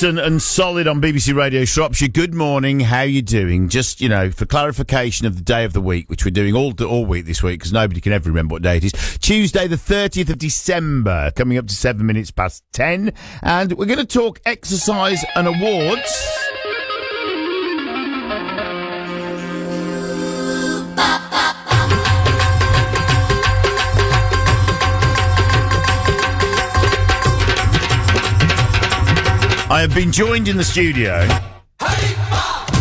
Wilson and Solid on BBC Radio Shropshire. Good morning. How you doing? Just, for clarification of the day of the week, which we're doing all week this week because nobody can ever remember what day it is. Tuesday, the 30th of December, coming up to 7 minutes past 10. And we're going to talk exercise and awards. I have been joined in the studio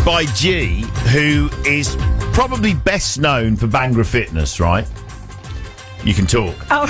by G, who is probably best known for Bhangra Fitness, right? You can talk. Oh,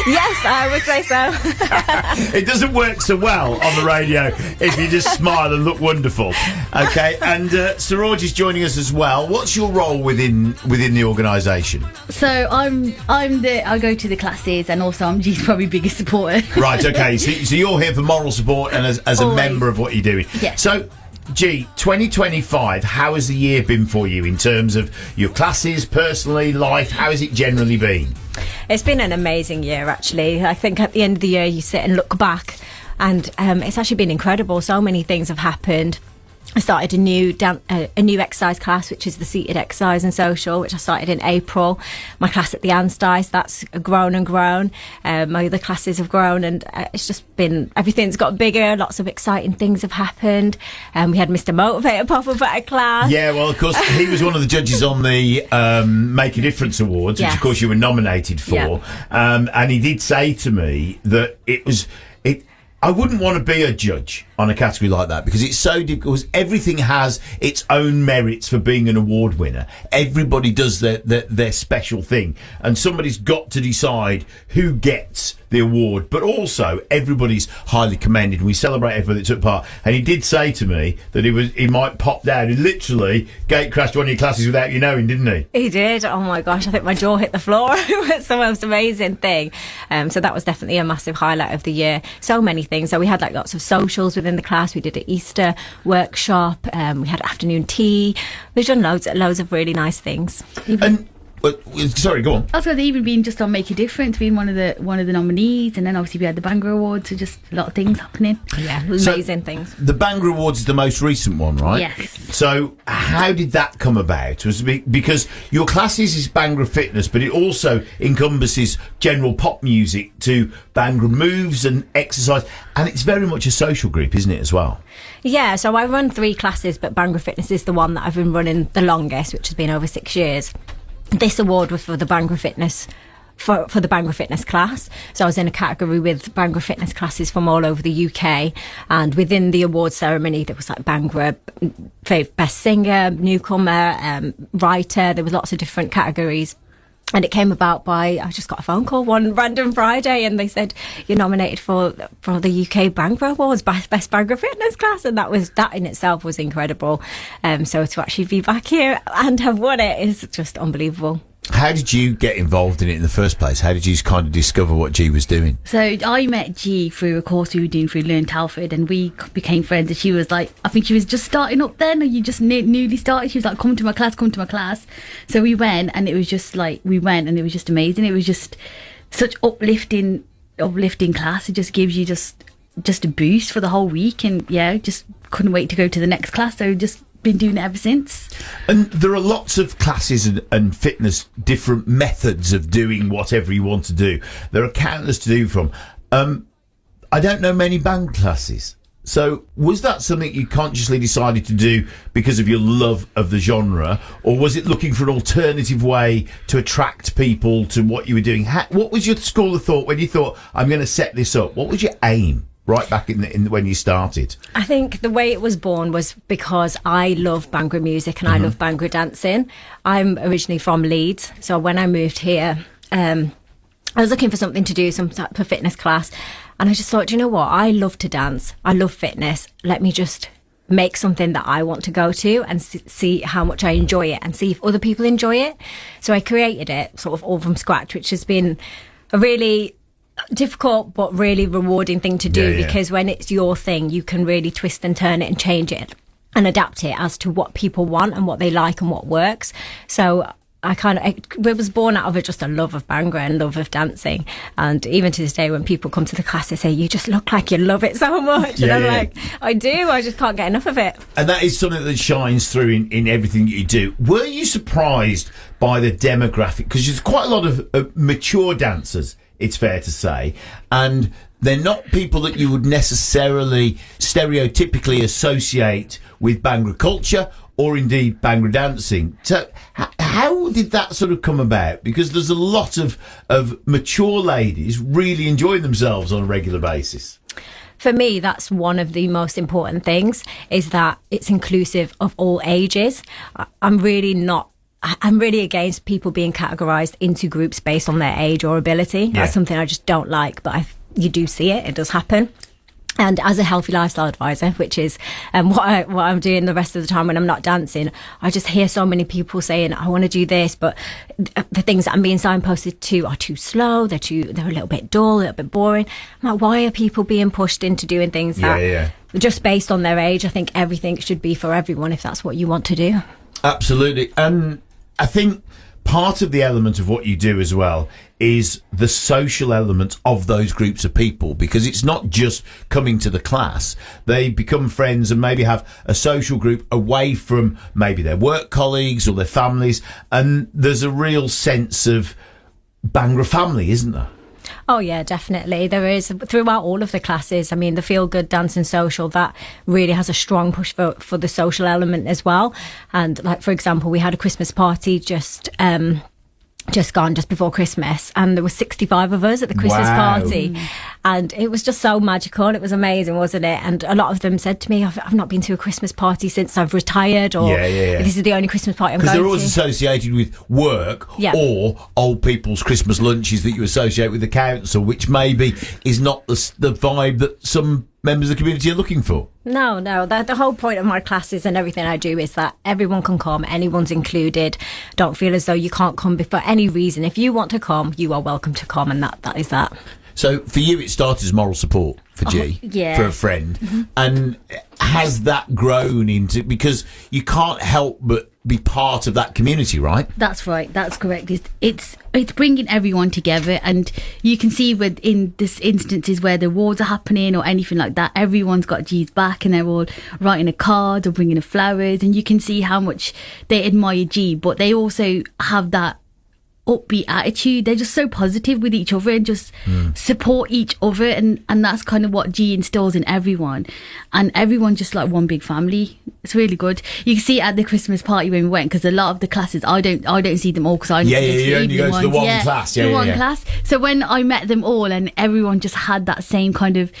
yes, I would say so. It doesn't work so well on the radio if you just smile and look wonderful. Okay, and Saroj is joining us as well. What's your role within the organisation? So I go to the classes, and also I'm G's probably biggest supporter. Right, okay, so you're here for moral support and as a member of what you're doing. Yeah. So, G, 2025, how has the year been for you in terms of your classes, personally, life? How has it generally been? It's been an amazing year, actually. I think at the end of the year you sit and look back and it's actually been incredible. So many things have happened. I started a new exercise class, which is the seated exercise and social, which I started in April. My class at the Anstice, that's grown and grown. My other classes have grown, and it's just been, everything's got bigger. Lots of exciting things have happened. We had Mr. Motivator pop up at a class. Yeah, well, of course, he was one of the judges on the Make a Difference Awards, which, yes, of course, you were nominated for. Yeah. And he did say to me that I wouldn't want to be a judge on a category like that because it's so difficult. Because everything has its own merits for being an award winner. Everybody does their special thing, and somebody's got to decide who gets the award. But also, everybody's highly commended, and we celebrate everybody that took part. And he did say to me that he might pop down. He literally gate crashed one of your classes without you knowing, didn't he? He did. Oh my gosh, I think my jaw hit the floor. It was the most amazing thing. So that was definitely a massive highlight of the year. So many things. So we had lots of socials within the class. We did an Easter workshop. We had afternoon tea. We've done loads of really nice things. Sorry, go on. I was going to even being just on Make a Difference, being one of the nominees, and then obviously we had the Bhangra Awards, so just a lot of things happening. Yeah, amazing things. The Bhangra Awards is the most recent one, right? Yes. So how did that come about? Was it because your classes is Bhangra Fitness, but it also encompasses general pop music to Bhangra moves and exercise, and it's very much a social group, isn't it, as well? Yeah, so I run 3 classes, but Bhangra Fitness is the one that I've been running the longest, which has been over 6 years. This award was for the Bhangra Fitness, for the Bhangra Fitness class. So I was in a category with Bhangra Fitness classes from all over the UK. And within the award ceremony, there was Bhangra Best Singer, Newcomer, Writer. There was lots of different categories. And it came about by, I just got a phone call one random Friday, and they said, you're nominated for the UK Bhangra Awards, Best Bhangra Fitness class. And that in itself was incredible. So to actually be back here and have won it is just unbelievable. How did you get involved in it in the first place? How did you kind of discover what G was doing? So I met G through a course we were doing through Learn Telford, and we became friends. And she was like, I think she was just starting up then, or you just newly started. She was like, come to my class. So we went, and it was just and it was just amazing. It was just such uplifting class. It just gives you just a boost for the whole week, and yeah, just couldn't wait to go to the next class. So just been doing it ever since. And there are lots of classes and fitness, different methods of doing whatever you want to do. There are countless to do from. I don't know many Bhangra classes. So was that something you consciously decided to do because of your love of the genre, or was it looking for an alternative way to attract people to what you were doing? What was your school of thought when you thought, I'm going to set this up? What was your aim? Right back in when you started? I think the way it was born was because I love Bhangra music and I love Bhangra dancing. I'm originally from Leeds, so when I moved here, I was looking for something to do, some type of fitness class, and I just thought, you know what, I love to dance, I love fitness, let me just make something that I want to go to and see how much I enjoy it and see if other people enjoy it. So I created it sort of all from scratch, which has been a really difficult but really rewarding thing to do, because when it's your thing, you can really twist and turn it and change it and adapt it as to what people want and what they like and what works. So it was born out of just a love of Bhangra and love of dancing. And even to this day, when people come to the class, they say, you just look like you love it so much. Yeah, and I'm yeah. like, I do. I just can't get enough of it. And that is something that shines through in everything that you do. Were you surprised by the demographic? Because there's quite a lot of mature dancers, it's fair to say. And they're not people that you would necessarily stereotypically associate with Bhangra culture or indeed Bhangra dancing. So how did that sort of come about? Because there's a lot of mature ladies really enjoying themselves on a regular basis. For me, that's one of the most important things, is that it's inclusive of all ages. I'm really against people being categorised into groups based on their age or ability. Yeah. That's something I just don't like, but you do see it. It does happen. And as a healthy lifestyle advisor, which is what I'm doing the rest of the time when I'm not dancing, I just hear so many people saying, I want to do this, but the things that I'm being signposted to are too slow, they're a little bit dull, a little bit boring. I'm like, why are people being pushed into doing things just based on their age? I think everything should be for everyone if that's what you want to do. Absolutely. And I think part of the element of what you do as well is the social element of those groups of people, because it's not just coming to the class. They become friends and maybe have a social group away from maybe their work colleagues or their families. And there's a real sense of Bhangra family, isn't there? Oh yeah, definitely. There is throughout all of the classes. I mean, the Feel Good Dance and Social, that really has a strong push for the social element as well. And like, for example, we had a Christmas party just before Christmas, and there were 65 of us at the Christmas party, and it was just so magical. It was amazing, wasn't it? And a lot of them said to me, I've not been to a Christmas party since I've retired, or this is the only Christmas party I'm going to. Because they're always associated with work or old people's Christmas lunches that you associate with the council, which maybe is not the vibe that some members of the community are looking for. No. The whole point of my classes and everything I do is that everyone can come, anyone's included. Don't feel as though you can't come for any reason. If you want to come, you are welcome to come, and that is that. So for you, it started as moral support for G, for a friend. Mm-hmm. And has that grown into, because you can't help but be part of that community, right? That's right. That's correct. It's bringing everyone together, and you can see in this instances where the awards are happening or anything like that, everyone's got G's back and they're all writing a card or bringing the flowers, and you can see how much they admire G, but they also have that upbeat attitude. They're just so positive with each other and just support each other, and that's kind of what G instills in everyone, and everyone's just like one big family. It's really good. You can see it at the Christmas party when we went, because a lot of the classes I don't see them all, because I only go to the one class. Class. So when I met them all, and everyone just had that same kind of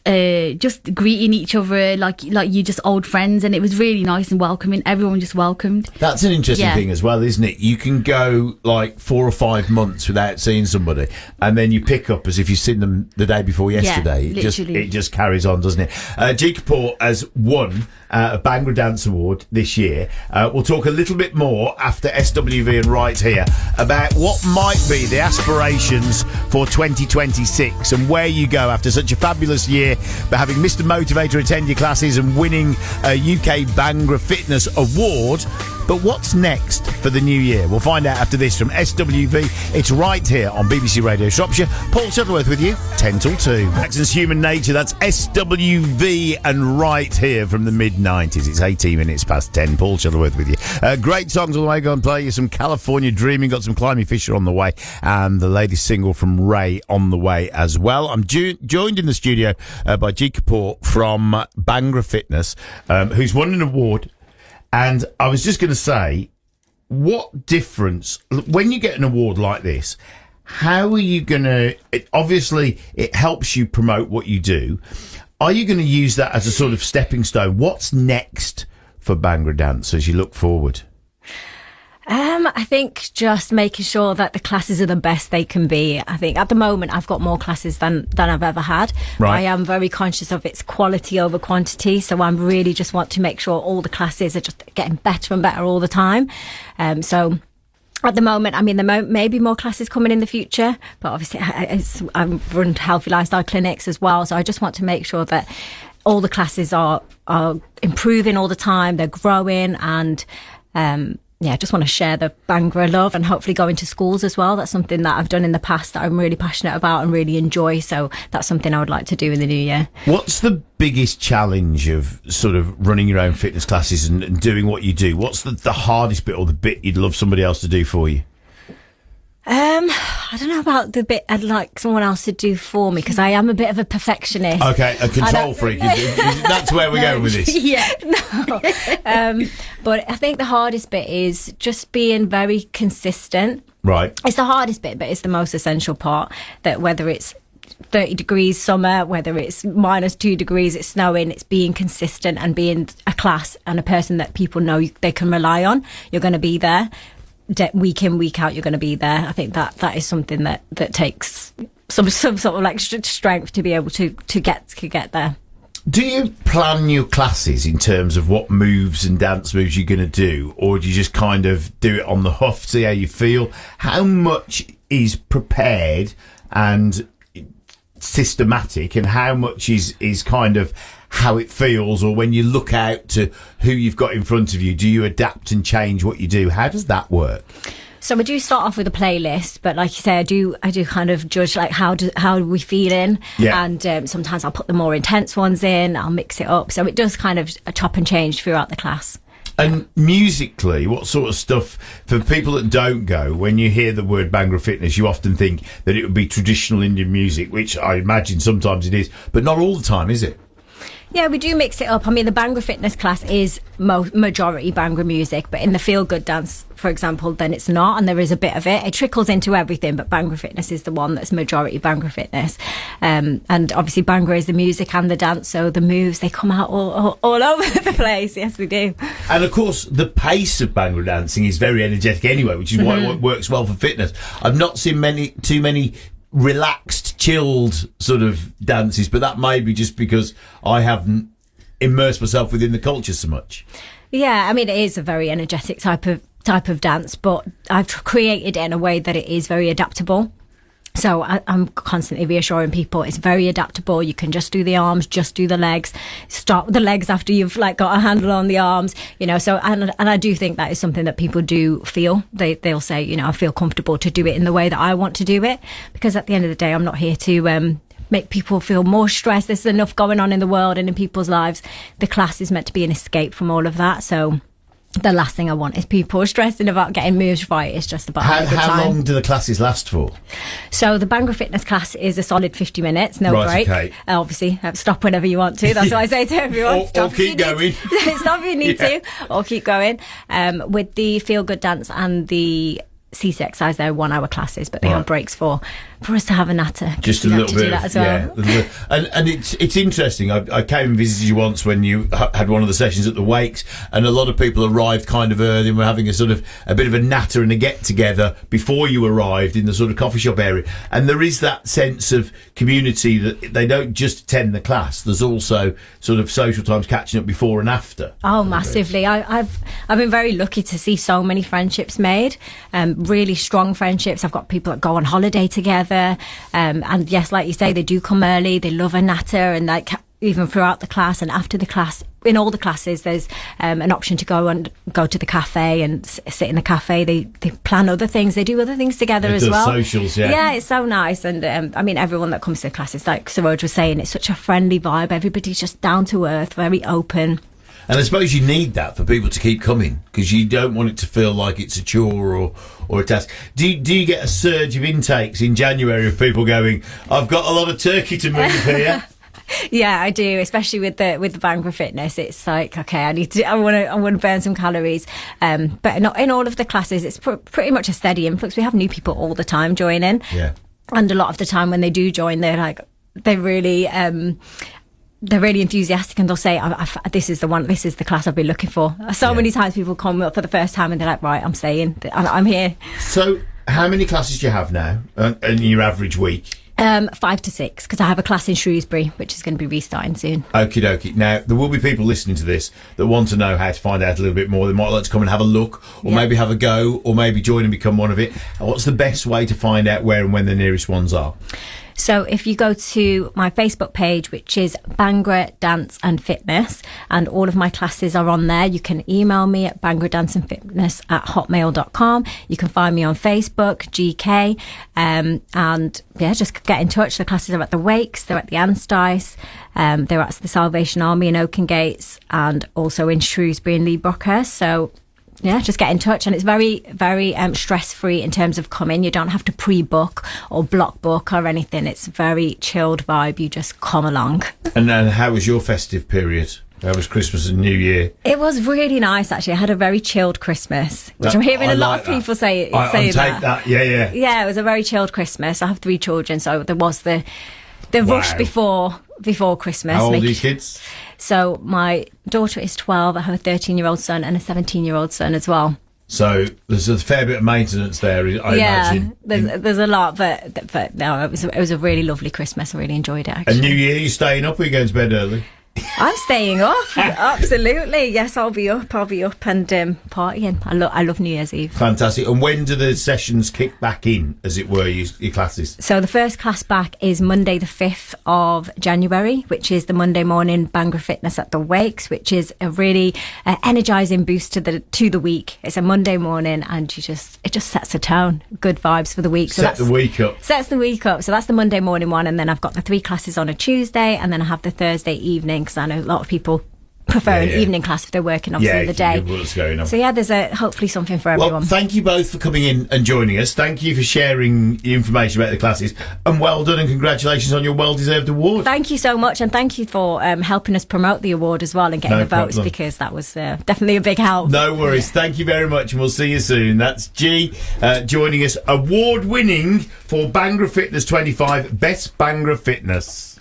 just greeting each other like you just old friends, and it was really nice and welcoming. Everyone just welcomed. That's an interesting thing as well, isn't it? You can go like 4 or 5 months without seeing somebody, and then you pick up as if you've seen them the day before yesterday. It just carries on, doesn't it? G Kapoor has won a Bhangra Dance Award this year. We'll talk a little bit more after SWV and Right Here about what might be the aspirations for 2026 and where you go after such a fabulous year, but having Mr. Motivator attend your classes and winning a UK Bhangra Fitness Award. But what's next for the new year? We'll find out after this from SWV. It's Right Here on BBC Radio Shropshire. Paul Shuttleworth with you, 10 till 2. Jackson's Human Nature, that's SWV and Right Here from the mid-90s. It's 18 minutes past 10. Paul Shuttleworth with you. Great songs all the way. Go and play you some California Dreaming. Got some Climby Fisher on the way. And the latest single from Ray on the way as well. I'm joined in the studio by G Kapoor from Bhangra Fitness, who's won an award. And I was just going to say, what difference, when you get an award like this, how are you going to, obviously it helps you promote what you do. Are you going to use that as a sort of stepping stone? What's next for Bhangra Dance as you look forward? I think just making sure that the classes are the best they can be. I think at the moment I've got more classes than I've ever had. Right. I am very conscious of its quality over quantity, so I'm really just want to make sure all the classes are just getting better and better all the time. So at the moment, I mean, there may be more classes coming in the future, but obviously I run healthy lifestyle clinics as well, so I just want to make sure that all the classes are improving all the time, they're growing, and yeah, just want to share the Bhangra love and hopefully go into schools as well. That's something that I've done in the past that I'm really passionate about and really enjoy. So that's something I would like to do in the new year. What's the biggest challenge of sort of running your own fitness classes and doing what you do? What's the hardest bit or the bit you'd love somebody else to do for you? I don't know about the bit I'd like someone else to do for me, because I am a bit of a perfectionist. Okay, a control freak. That's where we're going with this. Yeah, no. But I think the hardest bit is just being very consistent. Right. It's the hardest bit, but it's the most essential part. That whether it's 30 degrees summer, whether it's -2 degrees, it's snowing, it's being consistent and being a class and a person that people know they can rely on. You're going to be there. Week in, week out, you're going to be there. I think that is something that takes some sort of like strength to be able to get there. Do you plan your classes in terms of what moves and dance moves you're going to do, or do you just kind of do it on the huff, see how you feel? How much is prepared and systematic, and how much is kind of how it feels, or when you look out to who you've got in front of you, do you adapt and change what you do? How does that work? So we do start off with a playlist, but like you say, I do kind of judge like how are we feeling, and sometimes I'll put the more intense ones in, I'll mix it up, so it does kind of chop and change throughout the class. And musically, what sort of stuff, for people that don't go, when you hear the word Bhangra Fitness, you often think that it would be traditional Indian music, which I imagine sometimes it is, but not all the time, is it? Yeah, we do mix it up. I mean, the Bhangra Fitness class is majority Bhangra music, but in the Feel Good Dance, for example, then it's not, and there is a bit of it. It trickles into everything, but Bhangra Fitness is the one that's majority Bhangra Fitness. And obviously Bhangra is the music and the dance, so the moves, they come out all over the place. Yes, they do. And of course, the pace of Bhangra dancing is very energetic anyway, which is why it works well for fitness. I've not seen too many relaxed, chilled sort of dances, but that may be just because I haven't immersed myself within the culture so much. Yeah, I mean, it is a very energetic type of dance, but I've created it in a way that it is very adaptable. So I'm constantly reassuring people it's very adaptable. You can just do the arms, just do the legs, start with the legs after you've like got a handle on the arms, you know. So and I do think that is something that people do feel. They'll say, you know, I feel comfortable to do it in the way that I want to do it, because at the end of the day, I'm not here to make people feel more stressed. There's enough going on in the world and in people's lives. The class is meant to be an escape from all of that. So the last thing I want is people stressing about getting moves right. It's just about having a good time. How long do the classes last for? So the Bhangra Fitness class is a solid 50 minutes, no break. Okay. Obviously, stop whenever you want to. That's what I say to everyone. or keep going. Stop if you need to, or keep going. With the Feel Good Dance and the CC exercise, they're 1 hour classes, but they have breaks for us to have a natter. Just a little bit do that as well. Yeah. And it's interesting. I came and visited you once when you had one of the sessions at the Wakes, and a lot of people arrived kind of early and were having a bit of a natter and a get together before you arrived in the sort of coffee shop area. And there is that sense of community that they don't just attend the class. There's also sort of social times catching up before and after. Oh, massively. I've been very lucky to see so many friendships made, really strong friendships. I've got people that go on holiday together. And yes, like you say, they do come early, they love a natter, and like even throughout the class and after the class, in all the classes, there's an option to go to the cafe and sit in the cafe. They plan other things, they do other things together as well. Socials, yeah, it's so nice. And I mean, everyone that comes to the classes, like Saroj was saying, it's such a friendly vibe. Everybody's just down to earth, very open. And I suppose you need that for people to keep coming, because you don't want it to feel like it's a chore or a task. Do you get a surge of intakes in January of people going, I've got a lot of turkey to move here? Yeah, I do, especially with the Bhangra Fitness. It's like, okay, I want to burn some calories. But not in all of the classes, it's pretty much a steady influx. We have new people all the time joining. Yeah. And a lot of the time when they do join, they're really enthusiastic, and they'll say, this is the class I've been looking for. So many times people come up for the first time and they're like, right, I'm staying, I'm here. So how many classes do you have now in your average week? 5 to 6, because I have a class in Shrewsbury, which is going to be restarting soon. Okie dokie. Now, there will be people listening to this that want to know how to find out a little bit more. They might like to come and have a look, or maybe have a go, or maybe join and become one of it. What's the best way to find out where and when the nearest ones are? So if you go to my Facebook page, which is Bhangra Dance and Fitness, and all of my classes are on there, you can email me at bhangradanceandfitness@hotmail.com. You can find me on Facebook, GK, and yeah, just get in touch. The classes are at the Wakes, they're at the Anstice, they're at the Salvation Army in Oakengates, and also in Shrewsbury and Lee Brockhurst. So yeah, just get in touch, and it's very, very stress-free in terms of coming. You don't have to pre-book or block book or anything. It's a very chilled vibe. You just come along. And then how was your festive period? How was Christmas and New Year? It was really nice, actually. I had a very chilled Christmas, which I'm hearing a lot of people say I'll take that. Yeah. Yeah, it was a very chilled Christmas. I have 3 children, so there was the rush before Christmas. How old are your kids? So my daughter is 12. I have a 13-year-old son and a 17-year-old son as well. So there's a fair bit of maintenance there, I imagine. There's a lot, but no, it was a really lovely Christmas. I really enjoyed it, actually. And New Year, you staying up or you going to bed early? I'm staying up, absolutely. Yes, I'll be up and partying. I love New Year's Eve. Fantastic. And when do the sessions kick back in, as it were, your classes? So the first class back is Monday the 5th of January, which is the Monday morning Bhangra Fitness at the Wakes, which is a really energising boost to the week. It's a Monday morning, and it just sets a tone. Good vibes for the week. Sets the week up. So that's the Monday morning one, and then I've got the 3 classes on a Tuesday, and then I have the Thursday evening, because I know a lot of people prefer an evening class if they're working obviously the day. What's going on. So yeah, there's hopefully something for everyone. Well, thank you both for coming in and joining us. Thank you for sharing the information about the classes, and well done, and congratulations on your well-deserved award. Thank you so much, and thank you for helping us promote the award as well and getting the votes, because that was definitely a big help. No worries. Thank you very much, and we'll see you soon. That's G joining us, award-winning for Bhangra Fitness 25 Best Bhangra Fitness.